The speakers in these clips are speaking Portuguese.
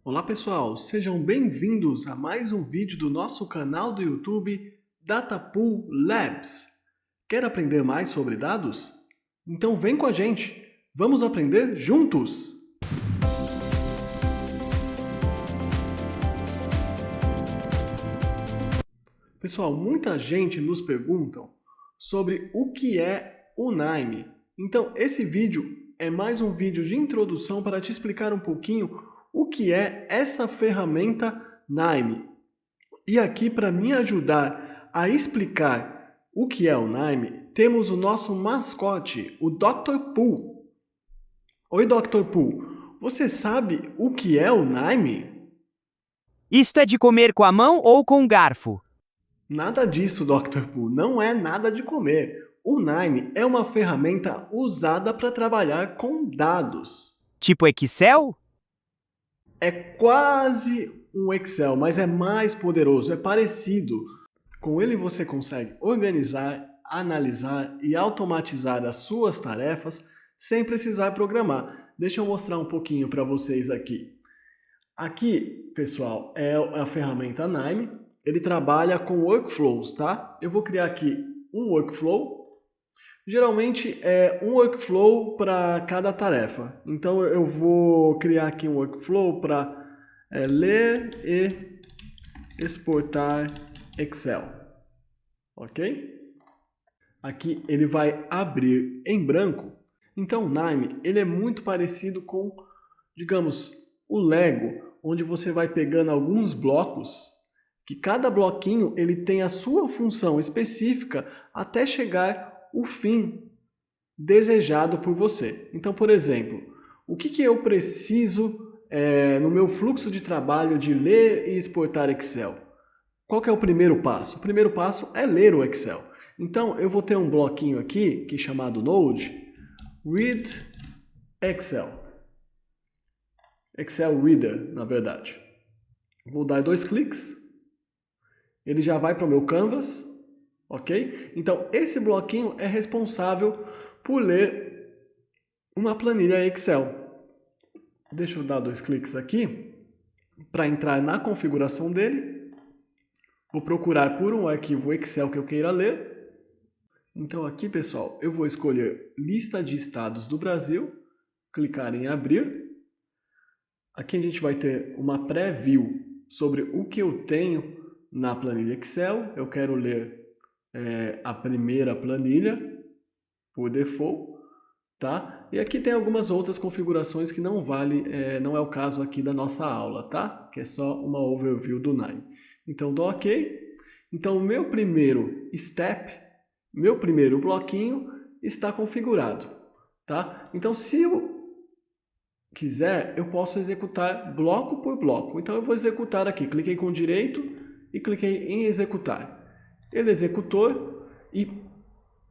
Olá pessoal, sejam bem-vindos a mais um vídeo do nosso canal do YouTube Datapool Labs. Quer aprender mais sobre dados? Então vem com a gente, vamos aprender juntos! Pessoal, muita gente nos pergunta sobre o que é o NIME. Então esse vídeo é mais um vídeo de introdução para te explicar um pouquinho o que é essa ferramenta NIME. E aqui, para me ajudar a explicar o que é o NIME, temos o nosso mascote, o Dr. Pool. Oi, Dr. Pool, você sabe o que é o NIME? Isto é de comer com a mão ou com um garfo? Nada disso, Dr. Pool, não é nada de comer. O NIME é uma ferramenta usada para trabalhar com dados. Tipo Excel? É quase um Excel, mas é mais poderoso, é parecido. Com ele você consegue organizar, analisar e automatizar as suas tarefas sem precisar programar. Deixa eu mostrar um pouquinho para vocês aqui. Aqui, pessoal, é a ferramenta NIME. Ele trabalha com workflows, tá? Eu vou criar aqui um workflow. Geralmente é um workflow para cada tarefa. Então eu vou criar aqui um workflow para ler e exportar Excel. Ok? Aqui ele vai abrir em branco. Então o NIME ele é muito parecido com, digamos, o Lego, onde você vai pegando alguns blocos, que cada bloquinho ele tem a sua função específica até chegar o fim desejado por você. Então, por exemplo, o que eu preciso no meu fluxo de trabalho de ler e exportar Excel? Qual que é o primeiro passo? O primeiro passo é ler o Excel. Então, eu vou ter um bloquinho aqui, que é chamado Node, Read Excel. Excel Reader, na verdade. Vou dar 2 cliques. Ele já vai para o meu Canvas. Ok? Então, esse bloquinho é responsável por ler uma planilha Excel. Deixa eu dar 2 cliques aqui para entrar na configuração dele. Vou procurar por um arquivo Excel que eu queira ler. Então aqui, pessoal, eu vou escolher Lista de Estados do Brasil, clicar em Abrir. Aqui a gente vai ter uma preview sobre o que eu tenho na planilha Excel. Eu quero ler a primeira planilha, por default, tá? E aqui tem algumas outras configurações que não é o caso aqui da nossa aula, tá? Que é só uma overview do NIME. Então, dou OK. Então, o meu primeiro step, meu primeiro bloquinho, está configurado, tá? Então, se eu quiser, eu posso executar bloco por bloco. Então, eu vou executar aqui. Cliquei com o direito e cliquei em executar. Ele executou e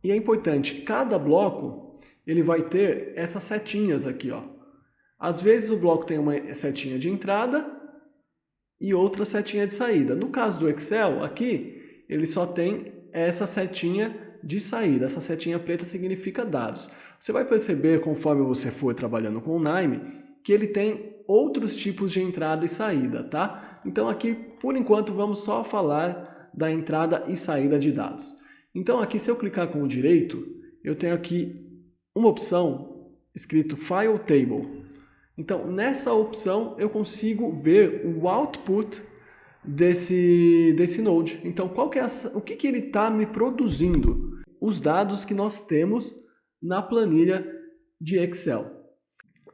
é importante, cada bloco ele vai ter essas setinhas aqui, ó. Às vezes o bloco tem uma setinha de entrada e outra setinha de saída. No caso do Excel, aqui, ele só tem essa setinha de saída. Essa setinha preta significa dados. Você vai perceber, conforme você for trabalhando com o NIME, que ele tem outros tipos de entrada e saída, tá? Então aqui, por enquanto, vamos só falar da entrada e saída de dados. Então aqui, se eu clicar com o direito, eu tenho aqui uma opção escrito File Table. Então nessa opção eu consigo ver o output desse Node. Então qual que é o que ele está me produzindo? Os dados que nós temos na planilha de Excel.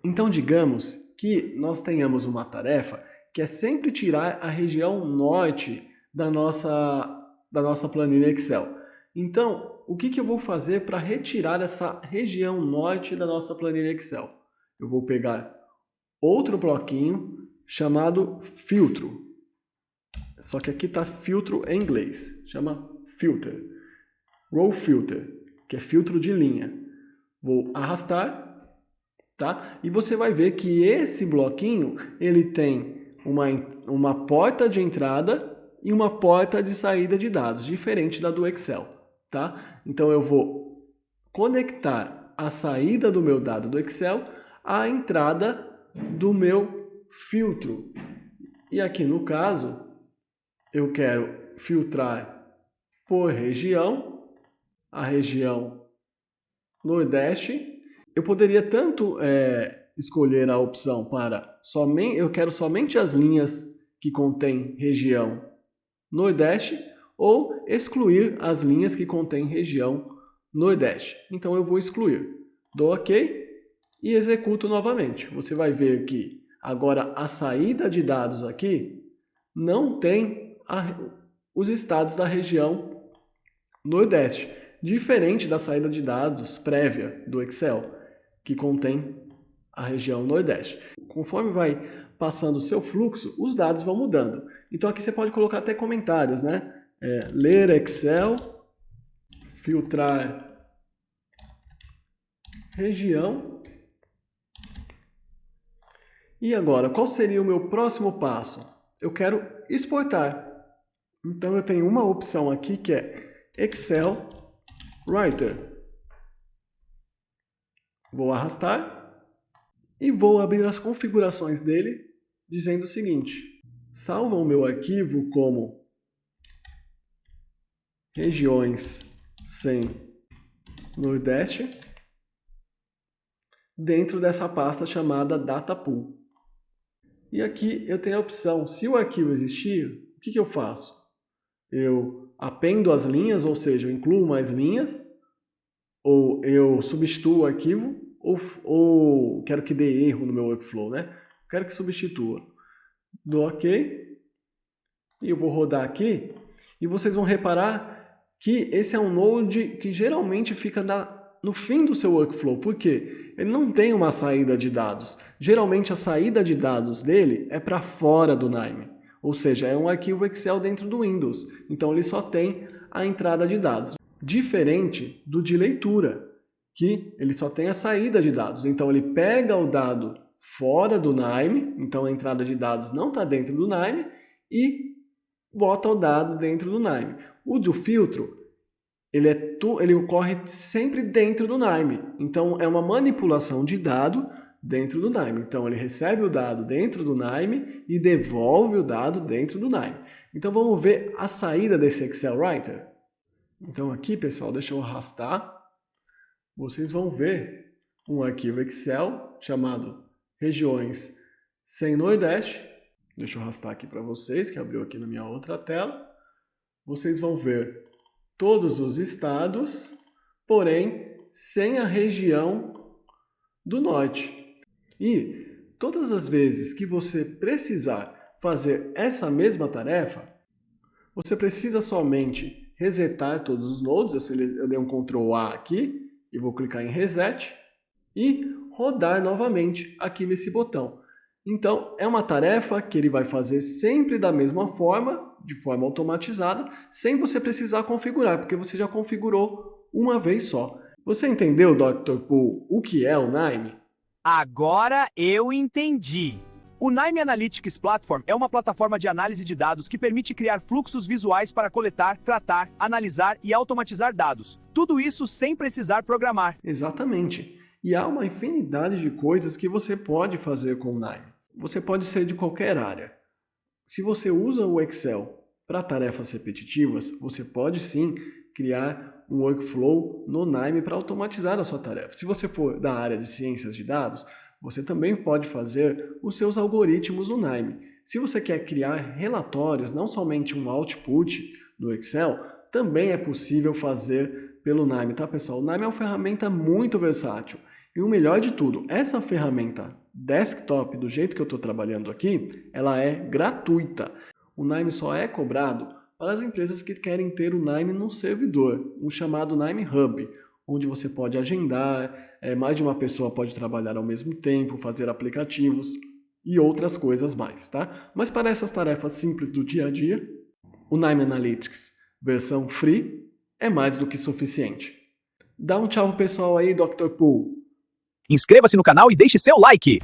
Então digamos que nós tenhamos uma tarefa que é sempre tirar a região norte da nossa planilha Excel. Então, o que eu vou fazer para retirar essa região norte da nossa planilha Excel? Eu vou pegar outro bloquinho chamado filtro. Só que aqui está filtro em inglês. Chama filter. Row filter, que é filtro de linha. Vou arrastar, tá? E você vai ver que esse bloquinho ele tem uma porta de entrada e uma porta de saída de dados, diferente da do Excel, tá? Então eu vou conectar a saída do meu dado do Excel à entrada do meu filtro E aqui no caso, eu quero filtrar por região, a região Nordeste. Eu poderia tanto escolher a opção para eu quero somente as linhas que contêm região Nordeste ou excluir as linhas que contêm região Nordeste. Então eu vou excluir. Dou OK e executo novamente. Você vai ver que agora a saída de dados aqui não tem os estados da região Nordeste, diferente da saída de dados prévia do Excel, que contém a região Nordeste. Conforme vai passando o seu fluxo, os dados vão mudando. Então aqui você pode colocar até comentários, né? Ler Excel, filtrar região. E agora, qual seria o meu próximo passo? Eu quero exportar. Então eu tenho uma opção aqui que é Excel Writer. Vou arrastar e vou abrir as configurações dele, dizendo o seguinte: salva o meu arquivo como regiões sem Nordeste dentro dessa pasta chamada Data Pool. E aqui eu tenho a opção, se o arquivo existir, o que eu faço? Eu appendo as linhas, ou seja, eu incluo mais linhas, ou eu substituo o arquivo, ou quero que dê erro no meu workflow, né? Quero que substitua. Dou OK. E eu vou rodar aqui. E vocês vão reparar que esse é um node que geralmente fica no fim do seu workflow. Por quê? Ele não tem uma saída de dados. Geralmente a saída de dados dele é para fora do Nime. Ou seja, é um arquivo Excel dentro do Windows. Então ele só tem a entrada de dados. Diferente do de leitura, que ele só tem a saída de dados. Então ele pega o dado fora do Nime, então a entrada de dados não está dentro do Nime, e bota o dado dentro do Nime. O do filtro, ele ocorre sempre dentro do Nime. Então é uma manipulação de dado dentro do Nime. Então ele recebe o dado dentro do Nime e devolve o dado dentro do Nime. Então vamos ver a saída desse Excel Writer. Então aqui, pessoal, deixa eu arrastar. Vocês vão ver um arquivo Excel chamado regiões sem Nordeste. Deixa eu arrastar aqui para vocês, que abriu aqui na minha outra tela. Vocês vão ver todos os estados, porém sem a região do Norte. E todas as vezes que você precisar fazer essa mesma tarefa, você precisa somente resetar todos os nodes. Eu dei um Ctrl A aqui e vou clicar em Reset e rodar novamente aqui nesse botão. Então, é uma tarefa que ele vai fazer sempre da mesma forma, de forma automatizada, sem você precisar configurar, porque você já configurou uma vez só. Você entendeu, Dr. Pool, o que é o Nime? Agora eu entendi. O Nime Analytics Platform é uma plataforma de análise de dados que permite criar fluxos visuais para coletar, tratar, analisar e automatizar dados. Tudo isso sem precisar programar. Exatamente. E há uma infinidade de coisas que você pode fazer com o Nime. Você pode ser de qualquer área. Se você usa o Excel para tarefas repetitivas, você pode sim criar um workflow no Nime para automatizar a sua tarefa. Se você for da área de ciências de dados, você também pode fazer os seus algoritmos no Nime. Se você quer criar relatórios, não somente um output no Excel, também é possível fazer pelo Nime, tá, pessoal? O Nime é uma ferramenta muito versátil. E o melhor de tudo, essa ferramenta desktop, do jeito que eu estou trabalhando aqui, ela é gratuita. O Nime só é cobrado para as empresas que querem ter o Nime no servidor, um chamado Nime Hub, onde você pode agendar, mais de uma pessoa pode trabalhar ao mesmo tempo, fazer aplicativos e outras coisas mais, tá? Mas para essas tarefas simples do dia a dia, o Nime Analytics versão free é mais do que suficiente. Dá um tchau pessoal aí, Dr. Pool. Inscreva-se no canal e deixe seu like!